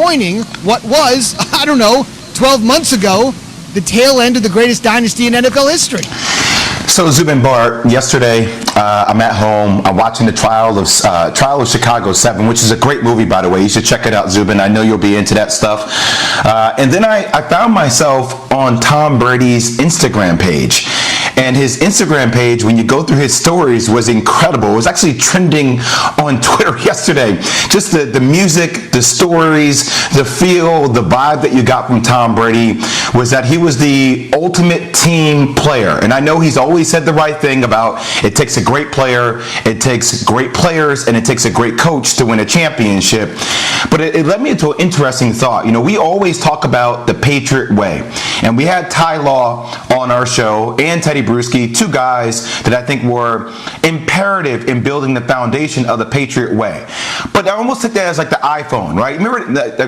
disappointing what was, I don't know, 12 months ago, the tail end of the greatest dynasty in NFL history. So Zubin Bart, yesterday I'm at home. I'm watching the Trial of Chicago 7, which is a great movie, by the way. You should check it out, Zubin. I know you'll be into that stuff. And then I found myself on Tom Brady's Instagram page. And his Instagram page, when you go through his stories, was incredible. It was actually trending on Twitter yesterday. Just the music, the stories, the feel, the vibe that you got from Tom Brady was that he was the ultimate team player. And I know he's always said the right thing about it takes a great player, it takes great players, and it takes a great coach to win a championship. But it led me into an interesting thought. You know, we always talk about the Patriot way. And we had Ty Law on our show and Teddy Bruschi, two guys that I think were imperative in building the foundation of the Patriot way. But I almost took that as like the iPhone, right? Remember,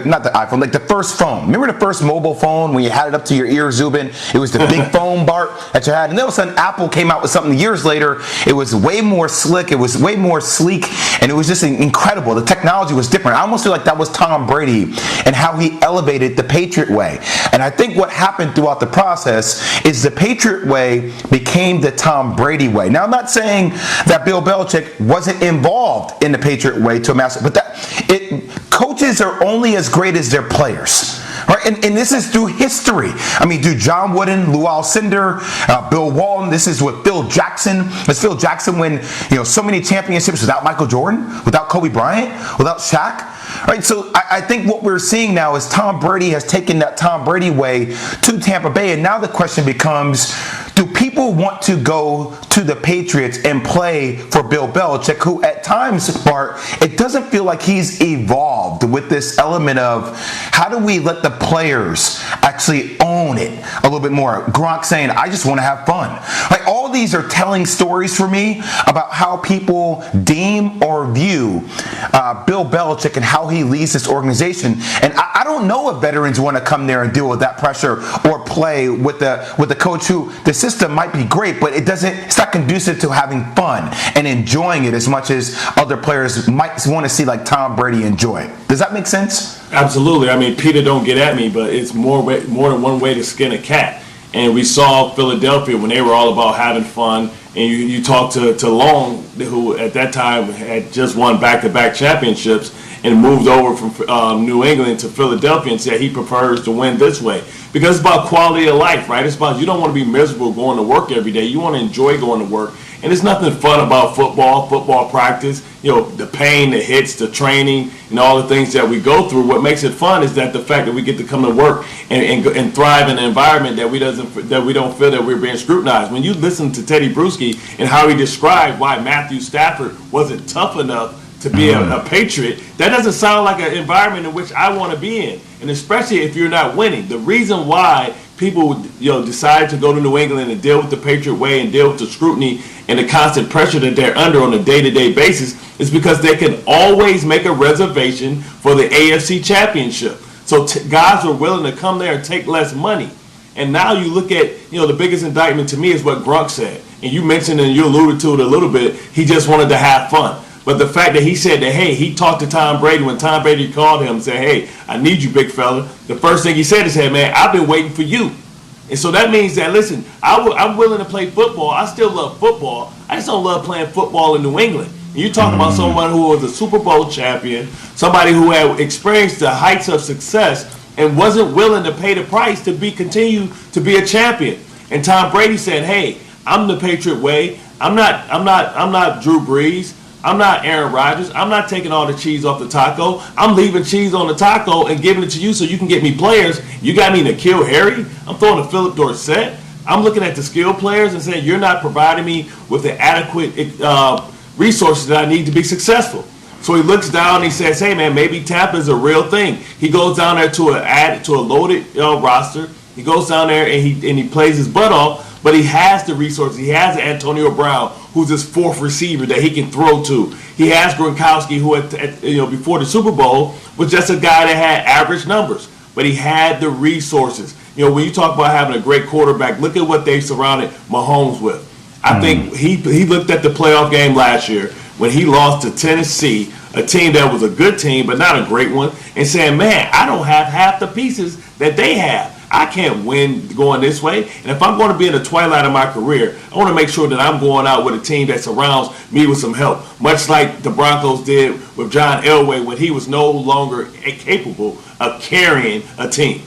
not the iPhone, like the first phone. Remember the first mobile phone when you had it up to your ear, Zubin? It was the big phone, Bart, that you had. And then all of a sudden, Apple came out with something years later. It was way more slick. It was way more sleek. And it was just incredible. The technology was different. I almost feel like that was Tom Brady and how he elevated the Patriot way. And I think what happened throughout the process is the Patriot way became the Tom Brady way. Now, I'm not saying that Bill Belichick wasn't involved in the Patriot way to a massive, but coaches are only as great as their players. Right? And this is through history. I mean, through John Wooden, Lou Alcindor, Bill Walton. This is with Phil Jackson. It's Phil Jackson win, so many championships without Michael Jordan, without Kobe Bryant, without Shaq. Right, so I think what we're seeing now is Tom Brady has taken that Tom Brady way to Tampa Bay, and now the question becomes, do people want to go to the Patriots and play for Bill Belichick, who at times, Bart, it doesn't feel like he's evolved with this element of how do we let the players actually own it a little bit more? Gronk saying, I just want to have fun. Like, all these are telling stories for me about how people deem or view Bill Belichick and how he leads this organization. And I don't know if veterans want to come there and deal with that pressure or play with the coach who the system might be great, but it's not conducive to having fun and enjoying it as much as other players might want to see, like Tom Brady, enjoy it. Does that make sense? Absolutely. I mean, Peter, don't get at me, but it's more than one way to skin a cat. And we saw Philadelphia when they were all about having fun. And you talked to Long, who at that time had just won back-to-back championships and moved over from New England to Philadelphia and said he prefers to win this way. Because it's about quality of life, right? It's about, you don't want to be miserable going to work every day. You want to enjoy going to work. And there's nothing fun about football practice, the pain, the hits, the training, and all the things that we go through. What makes it fun is that the fact that we get to come to work and thrive in an environment that we don't feel that we're being scrutinized. When you listen to Teddy Bruschi and how he described why Matthew Stafford wasn't tough enough to be a Patriot, that doesn't sound like an environment in which I want to be in. And especially if you're not winning. The reason why people decide to go to New England and deal with the Patriot way and deal with the scrutiny and the constant pressure that they're under on a day-to-day basis is because they can always make a reservation for the AFC Championship. So guys are willing to come there and take less money. And now you look at, the biggest indictment to me is what Gronk said. And you mentioned and you alluded to it a little bit, he just wanted to have fun. But the fact that he said that, hey, he talked to Tom Brady when Tom Brady called him and said, hey, I need you, big fella. The first thing he said is, hey, man, I've been waiting for you. And so that means that, listen, I'm willing to play football. I still love football. I just don't love playing football in New England. And you're talking about someone who was a Super Bowl champion, somebody who had experienced the heights of success and wasn't willing to pay the price to continue to be a champion. And Tom Brady said, hey, I'm the Patriot way. I'm not Drew Brees. I'm not Aaron Rodgers. I'm not taking all the cheese off the taco. I'm leaving cheese on the taco and giving it to you so you can get me players. You got me N'Keal Harry. I'm throwing a Philip Dorsett. I'm looking at the skilled players and saying, you're not providing me with the adequate resources that I need to be successful. So he looks down and he says, hey, man, maybe Tampa is a real thing. He goes down there to a loaded roster. He goes down there and he plays his butt off. But he has the resources. He has Antonio Brown, who's his fourth receiver that he can throw to. He has Gronkowski, who before the Super Bowl was just a guy that had average numbers. But he had the resources. When you talk about having a great quarterback, look at what they surrounded Mahomes with. I think he looked at the playoff game last year when he lost to Tennessee, a team that was a good team but not a great one, and saying, man, I don't have half the pieces that they have. I can't win going this way. And if I'm going to be in the twilight of my career, I want to make sure that I'm going out with a team that surrounds me with some help. Much like the Broncos did with John Elway when he was no longer capable of carrying a team.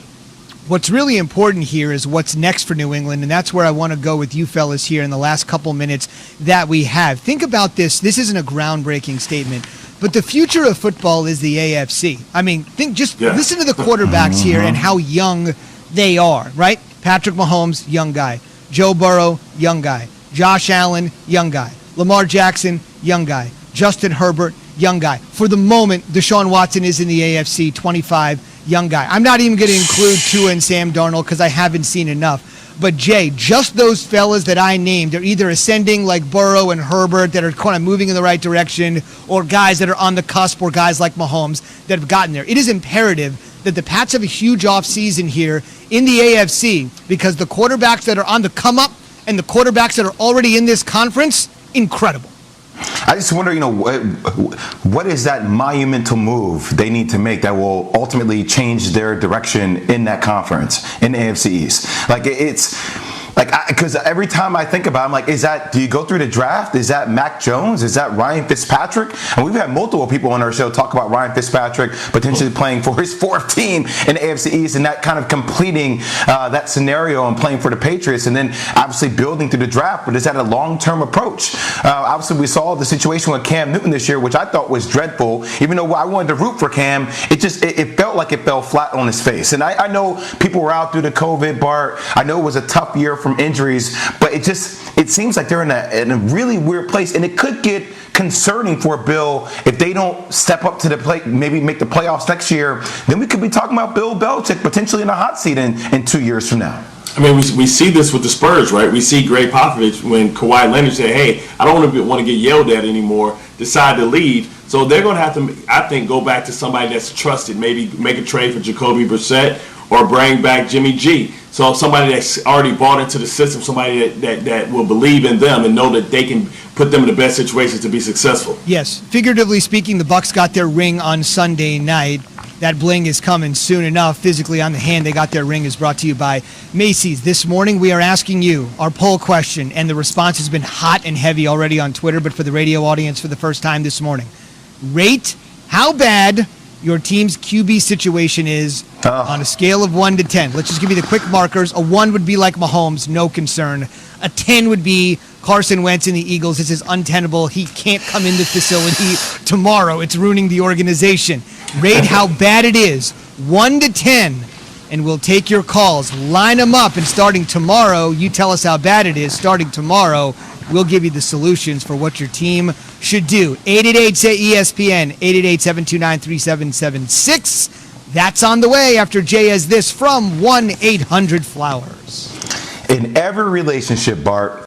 What's really important here is what's next for New England, and that's where I want to go with you fellas here in the last couple minutes that we have. Think about this. This isn't a groundbreaking statement, but the future of football is the AFC. I mean, listen to the quarterbacks here and how young they are, right? Patrick Mahomes, young guy. Joe Burrow, young guy. Josh Allen, young guy. Lamar Jackson, young guy. Justin Herbert, young guy. For the moment, Deshaun Watson is in the AFC, 25, young guy. I'm not even going to include Tua and Sam Darnold because I haven't seen enough. But Jay, just those fellas that I named are either ascending like Burrow and Herbert that are kind of moving in the right direction, or guys that are on the cusp, or guys like Mahomes that have gotten there. It is imperative that the Pats have a huge offseason here in the AFC because the quarterbacks that are on the come up and the quarterbacks that are already in this conference, incredible. I just wonder, what is that monumental move they need to make that will ultimately change their direction in that conference, in the AFC East? Like, it's because every time I think about it, I'm like, do you go through the draft? Is that Mac Jones? Is that Ryan Fitzpatrick? And we've had multiple people on our show talk about Ryan Fitzpatrick potentially playing for his fourth team in the AFC East and that kind of completing that scenario and playing for the Patriots and then obviously building through the draft. But is that a long-term approach? Obviously, we saw the situation with Cam Newton this year, which I thought was dreadful. Even though I wanted to root for Cam, it felt like it fell flat on his face. And I know people were out through the COVID, Bart. I know it was a tough year from injuries, but it seems like they're in a really weird place, and it could get concerning for Bill if they don't step up to the plate, maybe make the playoffs next year. Then we could be talking about Bill Belichick potentially in a hot seat in 2 years from now. I mean, we see this with the Spurs, right? We see Greg Popovich when Kawhi Leonard said, hey, I don't want to get yelled at anymore, decide to leave. So they're going to have to, I think, go back to somebody that's trusted, maybe make a trade for Jacoby Brissett or bring back Jimmy G. So somebody that's already bought into the system, somebody that will believe in them and know that they can put them in the best situations to be successful. Yes, figuratively speaking, the Bucks got their ring on Sunday night. That bling is coming soon enough. Physically on the hand, they got their ring is brought to you by Macy's. This morning, we are asking you our poll question, and the response has been hot and heavy already on Twitter, but for the radio audience for the first time this morning. Rate how bad your team's QB situation is on a scale of 1 to 10. Let's just give you the quick markers. A 1 would be like Mahomes, no concern. A 10 would be Carson Wentz and the Eagles. This is untenable. He can't come in the facility tomorrow. It's ruining the organization. Rate how bad it is, 1 to 10, and we'll take your calls. Line them up, and starting tomorrow, you tell us how bad it is. Starting tomorrow, we'll give you the solutions for what your team should do. 888-SAY-ESPN, 888-729-3776. That's on the way after Jay has this from 1-800-Flowers. In every relationship, Bart,